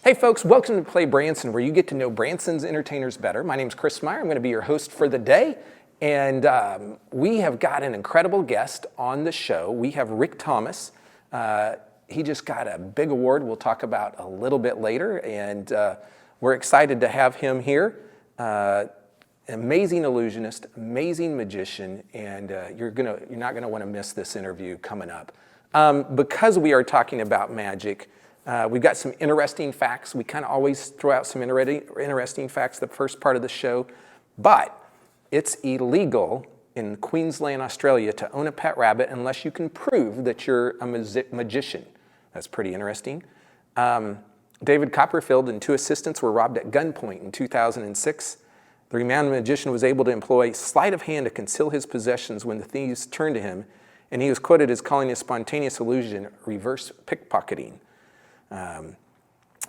Hey folks, welcome to Play Branson, where you get to know Branson's entertainers better. My name's Chris Meyer. I'm going to be your host for the day. And we have got an incredible guest on the show. We have Rick Thomas. He just got a big award we'll talk about a little bit later. And we're excited to have him here. Amazing illusionist, amazing magician, and you're not going to want to miss this interview coming up. Because we are talking about magic, we've got some interesting facts. We kind of always throw out some interesting facts the first part of the show, but it's illegal in Queensland, Australia to own a pet rabbit unless you can prove that you're a magician. That's pretty interesting. David Copperfield and 2 assistants were robbed at gunpoint in 2006. The renowned magician was able to employ sleight of hand to conceal his possessions when the thieves turned to him, and he was quoted as calling his spontaneous illusion reverse pickpocketing.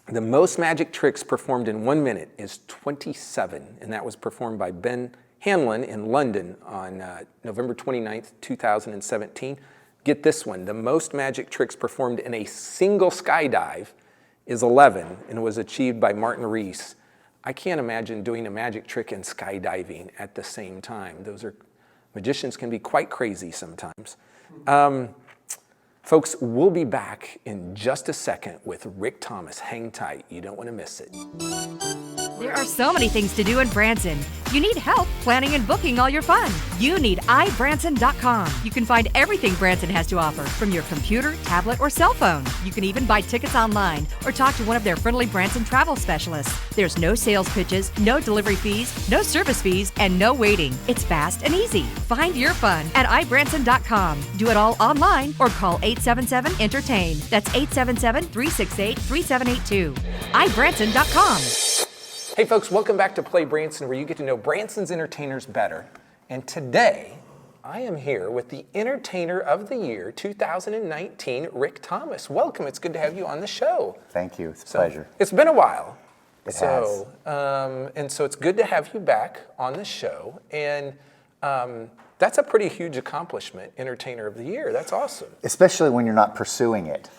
The most magic tricks performed in 1 minute is 27, and that was performed by Ben Hanlon in London on November 29th, 2017. Get this one, the most magic tricks performed in a single skydive is 11, and was achieved by Martin Rees. I can't imagine doing a magic trick and skydiving at the same time. Magicians can be quite crazy sometimes. Folks, we'll be back in just a second with Rick Thomas. Hang tight, you don't want to miss it. There are so many things to do in Branson. You need help planning and booking all your fun. You need iBranson.com. You can find everything Branson has to offer from your computer, tablet, or cell phone. You can even buy tickets online or talk to one of their friendly Branson travel specialists. There's no sales pitches, no delivery fees, no service fees, and no waiting. It's fast and easy. Find your fun at iBranson.com. Do it all online or call 877-ENTERTAIN. That's 877-368-3782. iBranson.com. Hey folks, welcome back to Play Branson, where you get to know Branson's entertainers better. And today, I am here with the Entertainer of the Year 2019, Rick Thomas. Welcome, it's good to have you on the show. Thank you, it's a pleasure. It's been a while. It has. And so it's good to have you back on the show. And that's a pretty huge accomplishment, Entertainer of the Year. That's awesome. Especially when you're not pursuing it.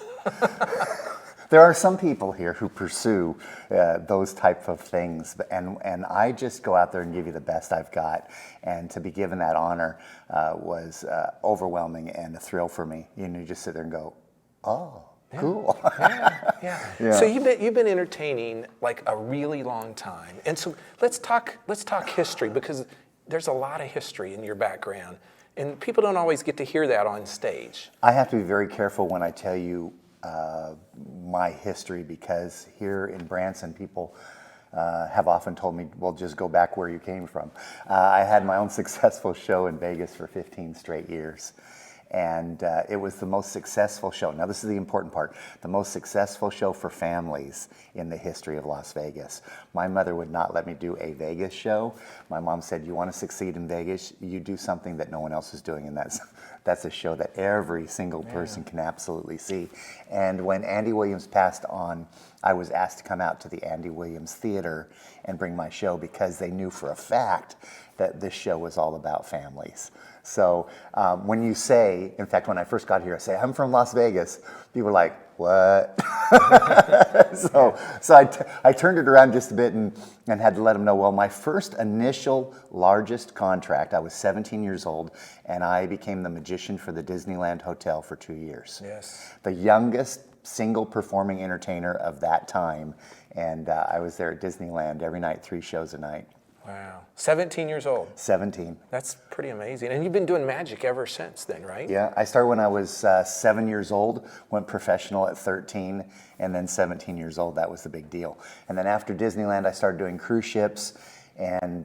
There are some people here who pursue those type of things, and I just go out there and give you the best I've got. And to be given that honor was overwhelming and a thrill for me. You know, you just sit there and go, oh, yeah. Cool. Yeah. So you've been entertaining like a really long time, and so let's talk history, because there's a lot of history in your background, and people don't always get to hear that on stage. I have to be very careful when I tell you my history, because here in Branson, people have often told me, well, just go back where you came from. I had my own successful show in Vegas for 15 straight years. And it was the most successful show. Now, this is the important part. The most successful show for families in the history of Las Vegas. My mother would not let me do a Vegas show. My mom said, you want to succeed in Vegas, you do something that no one else is doing, and that's a show that every single person can absolutely see. And when Andy Williams passed on, I was asked to come out to the Andy Williams Theater and bring my show, because they knew for a fact that this show was all about families. So when you say, in fact, when I first got here, I say, I'm from Las Vegas, people were like, what? So I turned it around just a bit and had to let them know, well, my first initial largest contract, I was 17 years old, and I became the magician for the Disneyland Hotel for 2 years. Yes. The youngest single performing entertainer of that time, and I was there at Disneyland every night, 3 shows a night. Wow. 17 years old. 17. That's pretty amazing. And you've been doing magic ever since then, right? Yeah, I started when I was 7 years old, went professional at 13, and then 17 years old, that was the big deal. And then after Disneyland, I started doing cruise ships and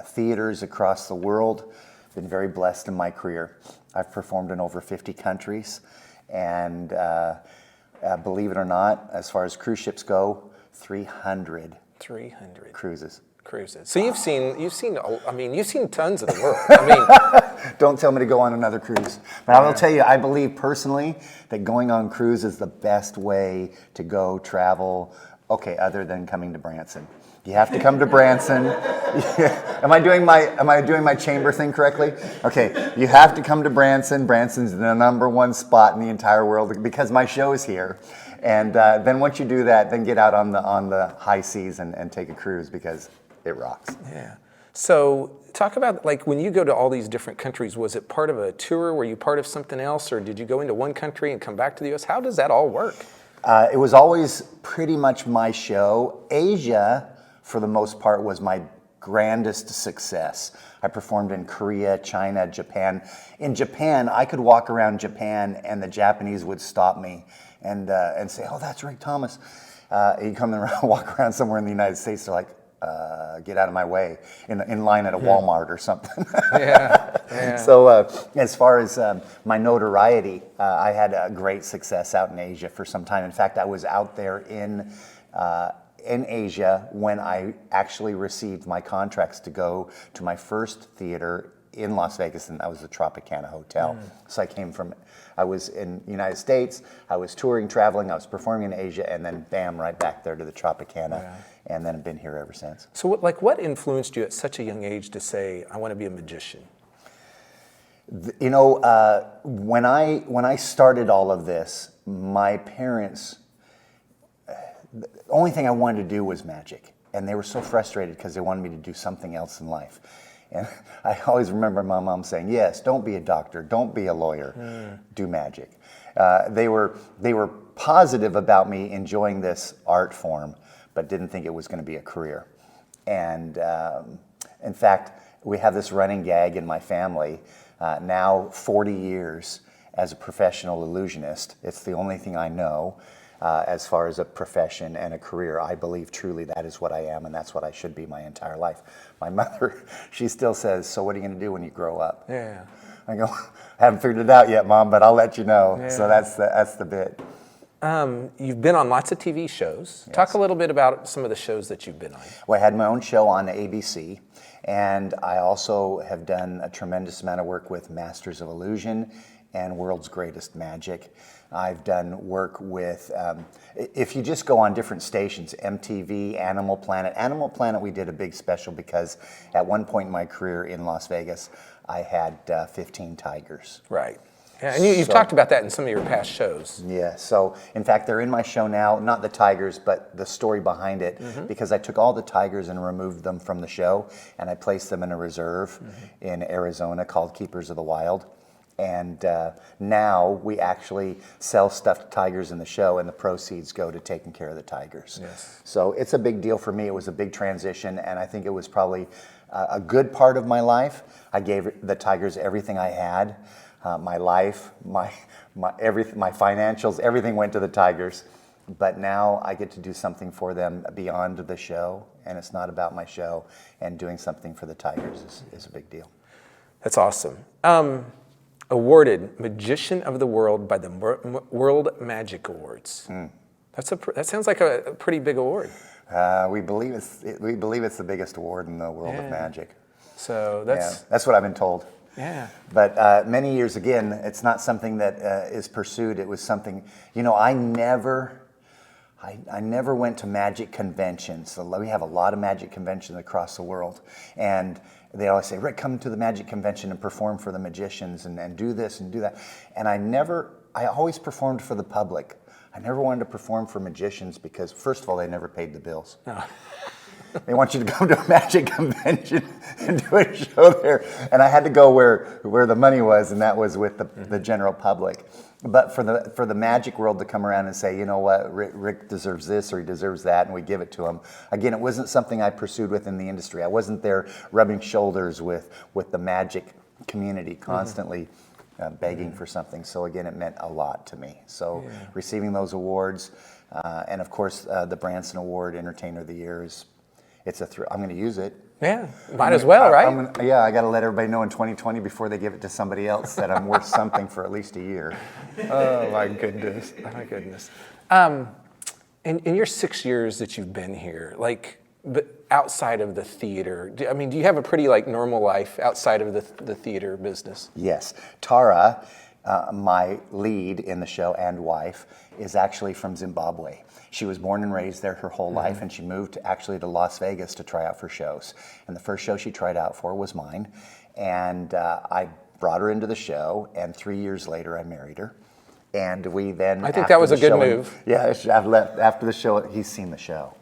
theaters across the world. Been very blessed in my career. I've performed in over 50 countries, and believe it or not, as far as cruise ships go, 300 cruises. So you've seen tons of the world. I mean, don't tell me to go on another cruise. But I will tell you, I believe personally that going on cruise is the best way to go travel. Okay, other than coming to Branson. You have to come to Branson. Am I doing my chamber thing correctly? Okay, you have to come to Branson. Branson's the #1 spot in the entire world because my show is here. And then once you do that, then get out on the high seas and take a cruise because it rocks. Yeah. So talk about, like, when you go to all these different countries, was it part of a tour? Were you part of something else? Or did you go into one country and come back to the U.S.? How does that all work? It was always pretty much my show. Asia, for the most part, was my grandest success. I performed in Korea, China, Japan. In Japan, I could walk around Japan and the Japanese would stop me and say, "Oh, that's Rick Thomas." You come around, walk around somewhere in the United States, they're like, "Get out of my way," in line at a Walmart or something. Yeah. So as far as my notoriety, I had a great success out in Asia for some time. In fact, I was out there in Asia when I actually received my contracts to go to my first theater in Las Vegas, and that was the Tropicana Hotel. So I was in the United States, I was touring, traveling, I was performing in Asia, and then bam, right back there to the Tropicana, and then I've been here ever since. So what influenced you at such a young age to say, I want to be a magician? You know, when I started all of this, my parents, the only thing I wanted to do was magic. And they were so frustrated because they wanted me to do something else in life. And I always remember my mom saying, yes, don't be a doctor, don't be a lawyer, do magic. They were positive about me enjoying this art form, but didn't think it was going to be a career. And in fact, we have this running gag in my family, now 40 years as a professional illusionist. It's the only thing I know. As far as a profession and a career, I believe truly that is what I am, and that's what I should be my entire life. My mother, she still says, "So what are you going to do when you grow up?" Yeah. I go, "I haven't figured it out yet, Mom, but I'll let you know." Yeah. So that's the bit. You've been on lots of TV shows. Yes. Talk a little bit about some of the shows that you've been on. Well, I had my own show on ABC, and I also have done a tremendous amount of work with Masters of Illusion and World's Greatest Magic. I've done work with, if you just go on different stations, MTV, Animal Planet. Animal Planet, we did a big special because at one point in my career in Las Vegas, I had 15 tigers. Right. Yeah, and you've talked about that in some of your past shows. Yeah, so in fact, they're in my show now, not the tigers, but the story behind it, because I took all the tigers and removed them from the show, and I placed them in a reserve in Arizona called Keepers of the Wild. And now we actually sell stuffed tigers in the show, and the proceeds go to taking care of the tigers. Yes. So it's a big deal for me. It was a big transition, and I think it was probably a good part of my life. I gave the tigers everything I had, my life, my financials, everything went to the tigers. But now I get to do something for them beyond the show, and it's not about my show. And doing something for the tigers is a big deal. That's awesome. Awarded Magician of the World by the World Magic Awards. That sounds like a pretty big award. We believe it's the biggest award in the world of magic. So that's what I've been told. Yeah. But many years, again, it's not something that is pursued. It was something, I never went to magic conventions. So we have a lot of magic conventions across the world, and they always say, "Rick, come to the magic convention and perform for the magicians and do this and do that." And I always performed for the public. I never wanted to perform for magicians because, first of all, they never paid the bills. No. They want you to come to a magic convention and do a show there. And I had to go where the money was, and that was with the general public. But for the magic world to come around and say, "You know what, Rick deserves this or he deserves that," and we give it to him. Again, it wasn't something I pursued within the industry. I wasn't there rubbing shoulders with the magic community constantly begging for something. So again, it meant a lot to me. So receiving those awards, and of course the Branson Award, Entertainer of the Year, it's a thrill. I'm going to use it. Yeah, might as well, right? I got to let everybody know in 2020 before they give it to somebody else that I'm worth something for at least a year. Oh my goodness! Oh my goodness! In your 6 years that you've been here, but outside of the theater, do you have a pretty normal life outside of the theater business? Yes, Tara, my lead in the show and wife, is actually from Zimbabwe. She was born and raised there her whole life, and she moved actually to Las Vegas to try out for shows. And the first show she tried out for was mine. And I brought her into the show, and 3 years later I married her. And we then... I think that was a good move. Yeah, after the show, he's seen the show.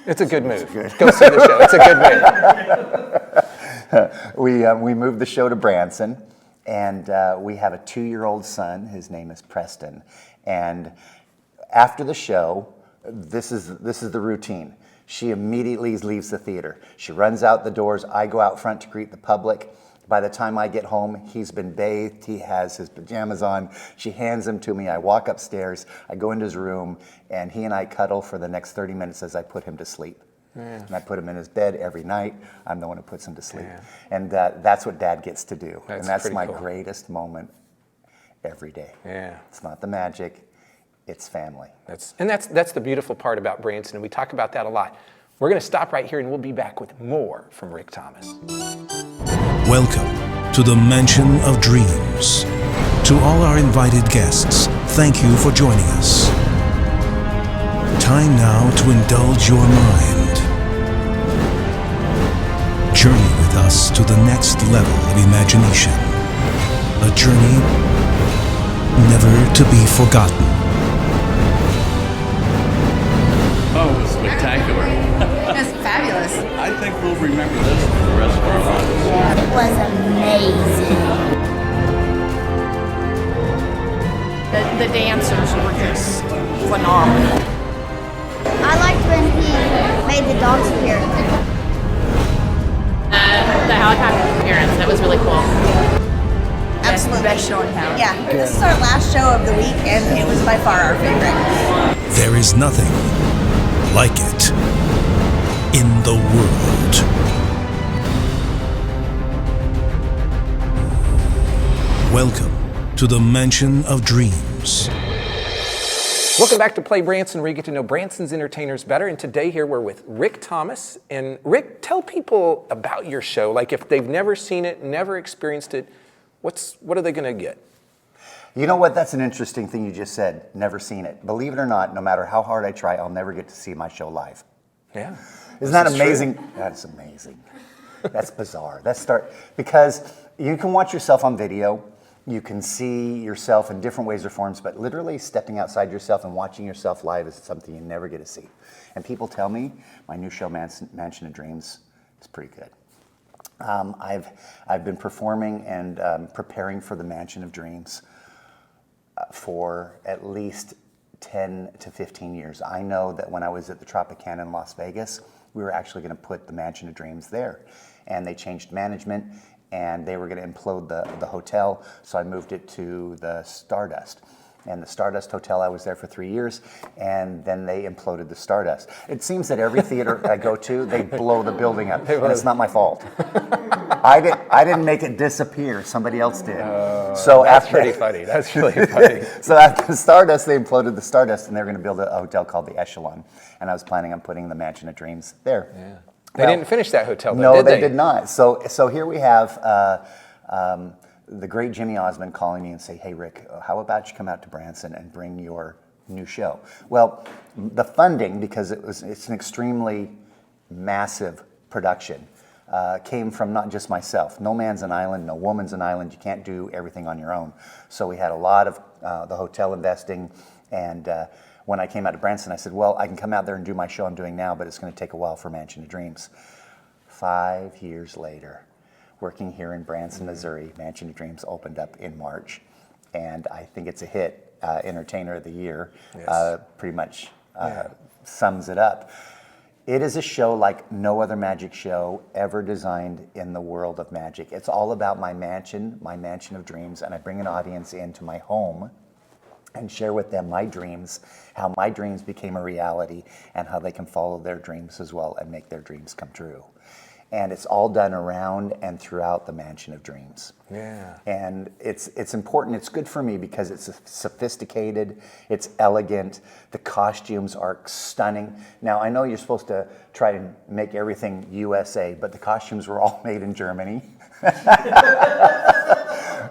It's a good move. Go see the show. It's a good move. We moved the show to Branson, and we have a 2-year-old son. His name is Preston. And after the show, this is the routine. She immediately leaves the theater. She runs out the doors. I go out front to greet the public. By the time I get home, he's been bathed. He has his pajamas on. She hands him to me. I walk upstairs. I go into his room, and he and I cuddle for the next 30 minutes as I put him to sleep. Yeah. And I put him in his bed every night. I'm the one who puts him to sleep. Yeah. And that's what Dad gets to do. That's my greatest moment every day. Yeah. It's not the magic. It's family. That's the beautiful part about Branson, and we talk about that a lot. We're going to stop right here, and we'll be back with more from Rick Thomas. Welcome to the Mansion of Dreams. To all our invited guests, thank you for joining us. Time now to indulge your mind. Journey with us to the next level of imagination. A journey never to be forgotten. Oh, it was spectacular. That's fabulous. I think we'll remember this for the rest of our lives. It was amazing. The dancers were just phenomenal. I liked when he made the dogs appear. The helicopter appearance, that was really cool. Absolutely. Best show in town. Yeah, this is our last show of the week, and it was by far our favorite. There is nothing like it in the world. Welcome to the Mansion of Dreams. Welcome back to Play Branson, where you get to know Branson's entertainers better. And today here we're with Rick Thomas. And Rick, tell people about your show. Like if they've never seen it, never experienced it, what are they going to get? You know what? That's an interesting thing you just said. Never seen it. Believe it or not, no matter how hard I try, I'll never get to see my show live. Yeah. Isn't that amazing? That's amazing. That's bizarre. Because you can watch yourself on video. You can see yourself in different ways or forms, but literally stepping outside yourself and watching yourself live is something you never get to see. And people tell me my new show, Mansion of Dreams, is pretty good. I've been performing and preparing for the Mansion of Dreams for at least 10 to 15 years. I know that when I was at the Tropicana in Las Vegas, we were actually going to put the Mansion of Dreams there. And they changed management, and they were going to implode the hotel, so I moved it to the Stardust. And the Stardust Hotel, I was there for 3 years, and then they imploded the Stardust. It seems that every theater I go to, they blow the building up, and it's not my fault. I didn't make it disappear. Somebody else did. So that's pretty funny. That's really funny. So after the Stardust, they imploded the Stardust, and they were going to build a hotel called the Echelon. And I was planning on putting the Mansion of Dreams there. Yeah. They didn't finish that hotel, though, no, did they? did not. So here we have the great Jimmy Osmond calling me and say, "Hey, Rick, how about you come out to Branson and bring your new show?" Well, the funding, because it's an extremely massive production, came from not just myself. No man's an island, no woman's an island. You can't do everything on your own. So we had a lot of the hotel investing, and when I came out to Branson, I said, well, I can come out there and do my show I'm doing now, but it's going to take a while for Mansion of Dreams. 5 years later, working here in Branson, Missouri, Mansion of Dreams opened up in March, and I think it's a hit. Entertainer of the Year, yes. Pretty much sums it up. It is a show like no other magic show ever designed in the world of magic. It's all about my mansion of dreams, and I bring an audience into my home and share with them my dreams, how my dreams became a reality, and how they can follow their dreams as well and make their dreams come true. And it's all done around and throughout the Mansion of Dreams. Yeah. And it's important. It's good for me because it's sophisticated, it's elegant, the costumes are stunning. Now, I know you're supposed to try and make everything USA, but the costumes were all made in Germany.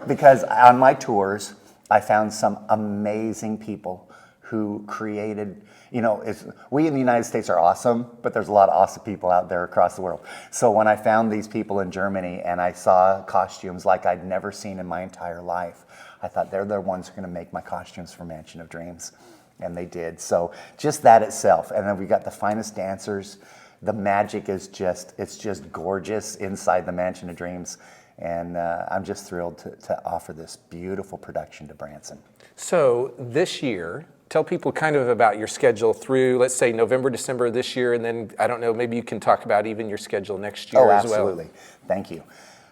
Because on my tours, I found some amazing people who created, we in the United States are awesome, but there's a lot of awesome people out there across the world. So when I found these people in Germany and I saw costumes like I'd never seen in my entire life, I thought they're the ones who are going to make my costumes for Mansion of Dreams. And they did. So just that itself. And then we got the finest dancers. The magic is it's just gorgeous inside the Mansion of Dreams. And I'm just thrilled to offer this beautiful production to Branson. So this year, tell people kind of about your schedule through, let's say, November, December this year, and then, I don't know, maybe you can talk about even your schedule next year as well. Oh, absolutely. Thank you.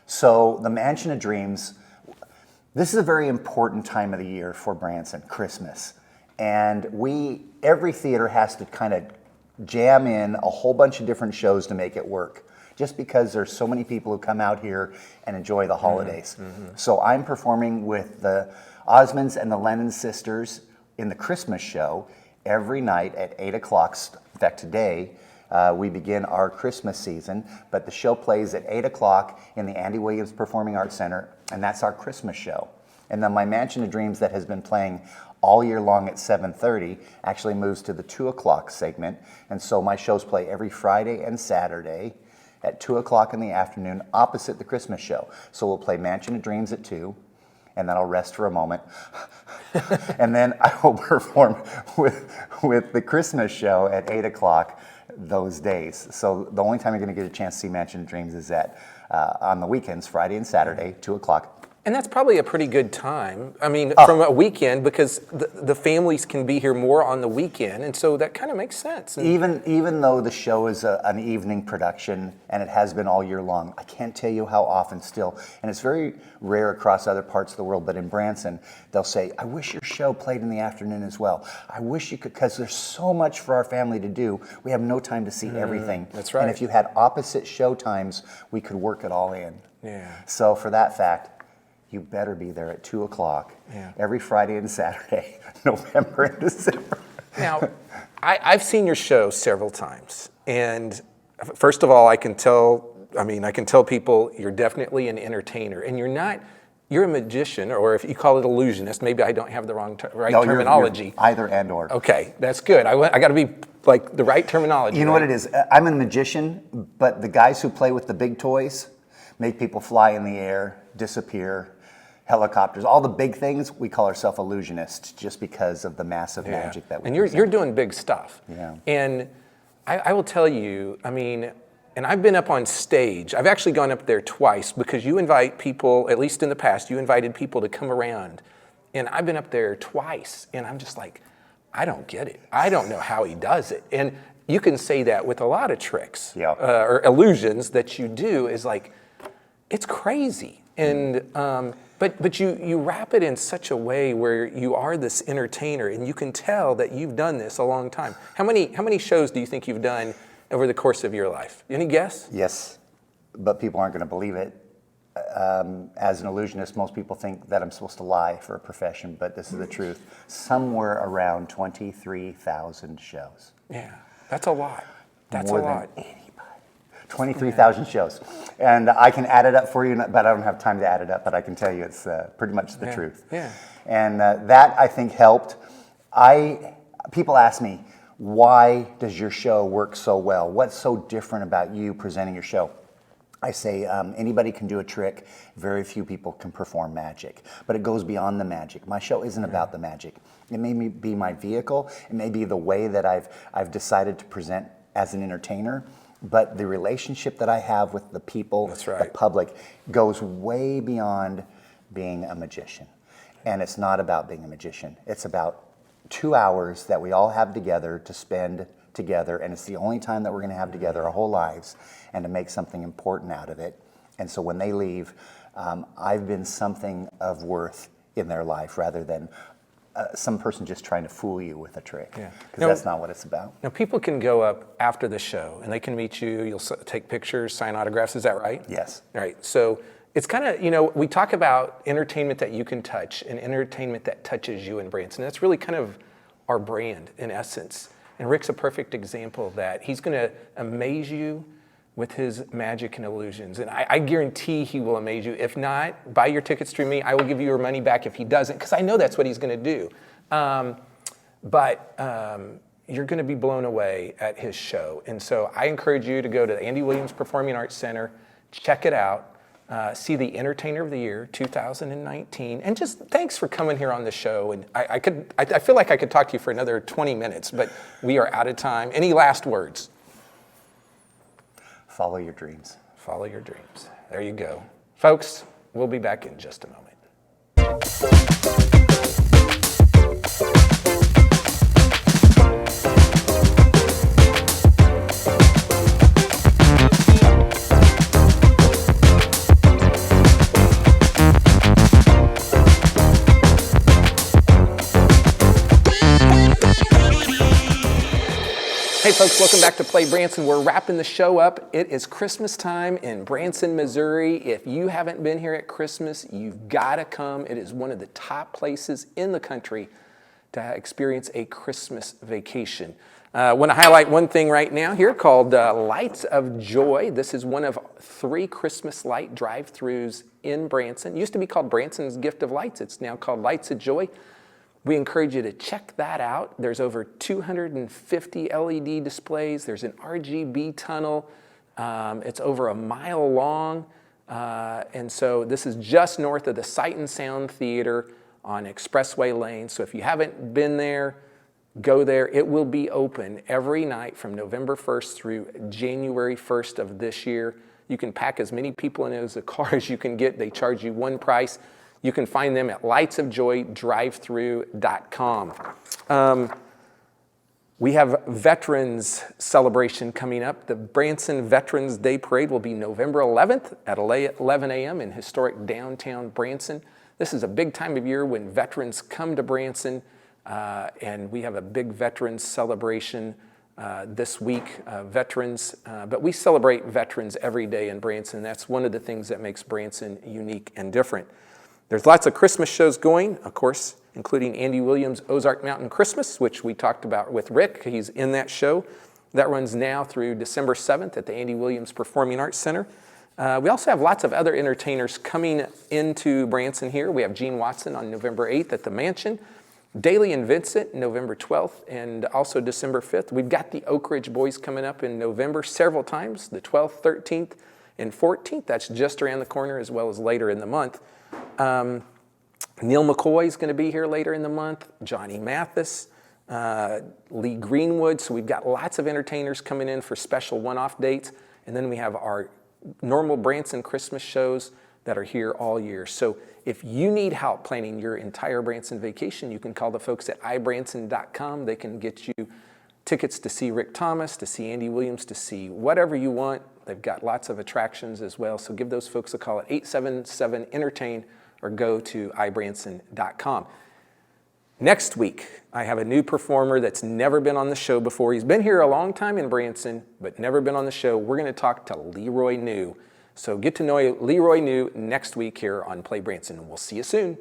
So the Mansion of Dreams, this is a very important time of the year for Branson, Christmas. And every theater has to kind of jam in a whole bunch of different shows to make it work, just because there's so many people who come out here and enjoy the holidays. Mm-hmm. So I'm performing with the Osmonds and the Lennon sisters in the Christmas show every night at 8 o'clock. In fact, today we begin our Christmas season, but the show plays at 8 o'clock in the Andy Williams Performing Arts Center, and that's our Christmas show. And then my Mansion of Dreams that has been playing all year long at 7:30 actually moves to the 2 o'clock segment. And so my shows play every Friday and Saturday at 2 o'clock in the afternoon opposite the Christmas show. So we'll play Mansion of Dreams at 2, and then I'll rest for a moment. And then I will perform with the Christmas show at 8 o'clock those days. So the only time you're going to get a chance to see Mansion of Dreams is on the weekends, Friday and Saturday, 2 o'clock. And that's probably a pretty good time. I mean, from a weekend, because the families can be here more on the weekend, and so that kind of makes sense. And even though the show is an evening production, and it has been all year long, I can't tell you how often still, and it's very rare across other parts of the world, but in Branson, they'll say, I wish your show played in the afternoon as well. I wish you could, because there's so much for our family to do. We have no time to see everything. That's right. And if you had opposite show times, we could work it all in. Yeah. So for that fact, you better be there at 2 o'clock every Friday and Saturday, November and December. Now, I've seen your show several times, and first of all, I can tell people you're definitely an entertainer, and you're a magician, or if you call it illusionist, maybe I don't have the terminology. You're either and or. Okay, that's good. I got to be like the right terminology. You know what it is? I'm a magician, but the guys who play with the big toys make people fly in the air, disappear, helicopters, all the big things, we call ourselves illusionists just because of the massive magic that we And you're doing big stuff. Yeah. And I will tell you, and I've been up on stage. I've actually gone up there twice because you invite people, at least in the past, you invited people to come around. And I've been up there twice, and I'm just like, I don't get it. I don't know how he does it. And you can say that with a lot of tricks or illusions that you do, is like, it's crazy. And but you wrap it in such a way where you are this entertainer, and you can tell that you've done this a long time. How many shows do you think you've done over the course of your life? Any guess? Yes, but people aren't going to believe it. As an illusionist, most people think that I'm supposed to lie for a profession, but this is the truth. Somewhere around 23,000 shows. Yeah, that's a lot. That's More a lot. Than anybody. 23,000 shows. And I can add it up for you, but I don't have time to add it up, but I can tell you it's pretty much the truth. Yeah. And that, I think, helped. People ask me, why does your show work so well? What's so different about you presenting your show? I say anybody can do a trick. Very few people can perform magic, but it goes beyond the magic. My show isn't about the magic. It may be my vehicle. It may be the way that I've decided to present as an entertainer, but the relationship that I have with the people, the public, goes way beyond being a magician. And it's not about being a magician. It's about 2 hours that we all have together to spend together, and it's the only time that we're going to have together our whole lives, and to make something important out of it. And so when they leave, I've been something of worth in their life, rather than some person just trying to fool you with a trick, because that's not what it's about. Now, people can go up after the show, and they can meet you. You'll take pictures, sign autographs. Is that right? Yes. All right. So it's kind of, we talk about entertainment that you can touch and entertainment that touches you in Branson. That's really kind of our brand in essence. And Rick's a perfect example of that. He's going to amaze you with his magic and illusions. And I guarantee he will amaze you. If not, buy your tickets through me. I will give you your money back if he doesn't, because I know that's what he's going to do. but you're going to be blown away at his show. And so I encourage you to go to the Andy Williams Performing Arts Center, check it out. See the Entertainer of the Year 2019, and just thanks for coming here on the show. And I feel like I could talk to you for another 20 minutes, but we are out of time. Any last words? Follow your dreams. Follow your dreams. There you go. Folks, we'll be back in just a moment. Hey folks, welcome back to Play Branson. We're wrapping the show up. It is Christmas time in Branson, Missouri. If you haven't been here at Christmas, you've got to come. It is one of the top places in the country to experience a Christmas vacation. I want to highlight one thing right now here called Lights of Joy. This is one of 3 Christmas light drive-thrus in Branson. It used to be called Branson's Gift of Lights. It's now called Lights of Joy. We encourage you to check that out. There's over 250 LED displays. There's an RGB tunnel. It's over a mile long. And so this is just north of the Sight and Sound Theater on Expressway Lane. So if you haven't been there, go there. It will be open every night from November 1st through January 1st of this year. You can pack as many people in as a car as you can get. They charge you one price. You can find them at lightsofjoydrivethrough.com. We have Veterans Celebration coming up. The Branson Veterans Day Parade will be November 11th at 11 a.m. in historic downtown Branson. This is a big time of year when veterans come to Branson, and we have a big veterans celebration this week, but we celebrate veterans every day in Branson. That's one of the things that makes Branson unique and different. There's lots of Christmas shows going, of course, including Andy Williams' Ozark Mountain Christmas, which we talked about with Rick. He's in that show. That runs now through December 7th at the Andy Williams Performing Arts Center. We also have lots of other entertainers coming into Branson here. We have Gene Watson on November 8th at the Mansion, Daly and Vincent November 12th, and also December 5th. We've got the Oak Ridge Boys coming up in November several times, the 12th, 13th, and 14th. That's just around the corner, as well as later in the month. Neil McCoy is going to be here later in the month, Johnny Mathis, Lee Greenwood. So we've got lots of entertainers coming in for special one-off dates. And then we have our normal Branson Christmas shows that are here all year. So if you need help planning your entire Branson vacation, you can call the folks at ibranson.com. They can get you tickets to see Rick Thomas, to see Andy Williams, to see whatever you want. They've got lots of attractions as well. So give those folks a call at 877-ENTERTAIN or go to ibranson.com. Next week, I have a new performer that's never been on the show before. He's been here a long time in Branson, but never been on the show. We're going to talk to Leroy New. So get to know Leroy New next week here on Play Branson, and we'll see you soon.